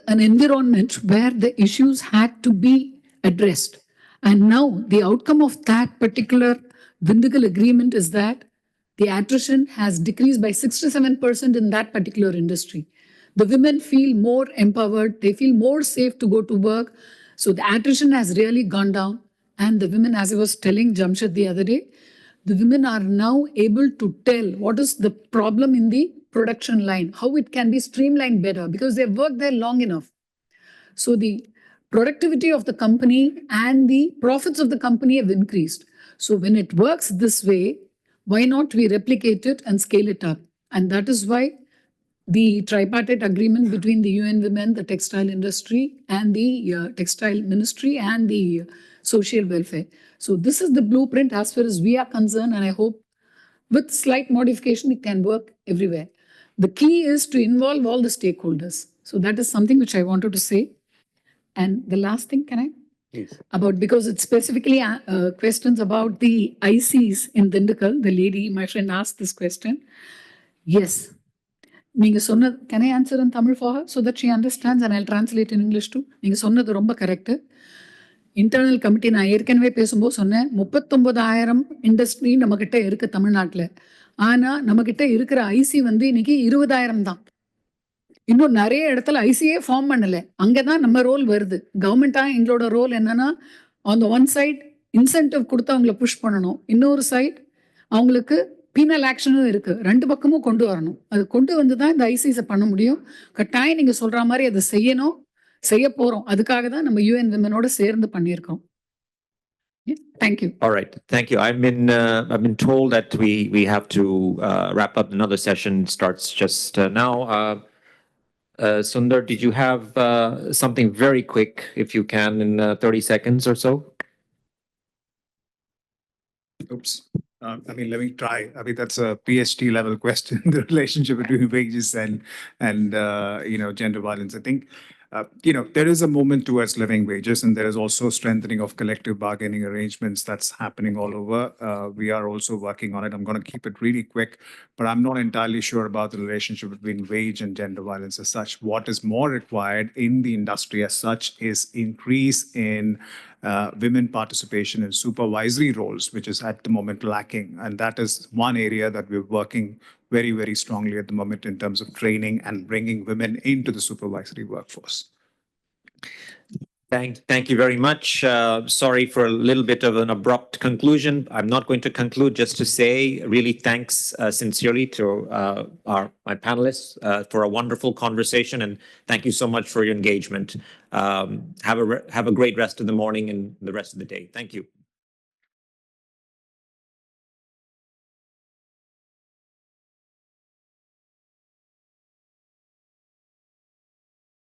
environment where the issues had to be addressed. And now the outcome of that particular Dindigul agreement is that the attrition has decreased by 67% in that particular industry. The women feel more empowered, they feel more safe to go to work. So the attrition has really gone down. And the women, as I was telling Jamshed the other day, the women are now able to tell what is the problem in the production line, how it can be streamlined better, because they've worked there long enough. So the productivity of the company and the profits of the company have increased. So when it works this way, why not we replicate it and scale it up? And that is why the tripartite agreement between the UN Women, the textile industry, and the textile ministry and the social welfare. So this is the blueprint as far as we are concerned, and I hope with slight modification, it can work everywhere. The key is to involve all the stakeholders. So that is something which I wanted to say. And the last thing, can I? Please. About, because it's specifically questions about the ICs in Dindukal. The lady, my friend, asked this question. Yes. Can I answer in Tamil for her so that she understands, and I'll translate in English too? நீங்க சொன்னது ரொம்ப correct. Internal committee நான் ஏற்கனவே பேசும்போது சொன்னேன், 39,000 industry நம்மக்கிட்ட இருக்கு தமிழ்நாட்டில். ஆனால் நம்மக்கிட்ட இருக்கிற ஐசி வந்து இன்னைக்கு 20,000 தான். இன்னும் நிறைய இடத்துல ஐசியே ஃபார்ம் பண்ணலை. அங்கே தான் நம்ம ரோல் வருது. கவர்மெண்ட்டாக எங்களோட ரோல் என்னன்னா, on the one side incentive கொடுத்து அவங்கள புஷ் பண்ணணும், இன்னொரு சைட் அவங்களுக்கு பீனல் ஆக்ஷனும் இருக்கு. ரெண்டு பக்கமும் கொண்டு வரணும். அது கொண்டு வந்து தான் இந்த ஐசிஸை பண்ண முடியும். கட்டாயம் நீங்க சொல்ற மாதிரி அதை செய்யணும், செய்ய போறோம். அதுக்காக தான் நம்ம யூஎன் விமனோட சேர்ந்து பண்ணியிருக்கோம். Thank you. All right, thank you. I've been told that we have to wrap up. Another session starts just now. Sundar, did you have something very quick, if you can, in 30 seconds or so? Oops. Let me try. That's a PhD level question, the relationship between wages and gender violence. I think, there is a movement towards living wages, and there is also strengthening of collective bargaining arrangements that's happening all over. We are also working on it. I'm going to keep it really quick, but I'm not entirely sure about the relationship between wage and gender violence as such. What is more required in the industry as such is increase in women participation in supervisory roles, which is at the moment lacking. And that is one area that we're working very, very strongly at the moment in terms of training and bringing women into the supervisory workforce. Thank you very much. Sorry for a little bit of an abrupt conclusion. I'm not going to conclude, just to say really thanks sincerely to my panelists for a wonderful conversation, and thank you so much for your engagement. Have a great rest of the morning and the rest of the day. Thank you.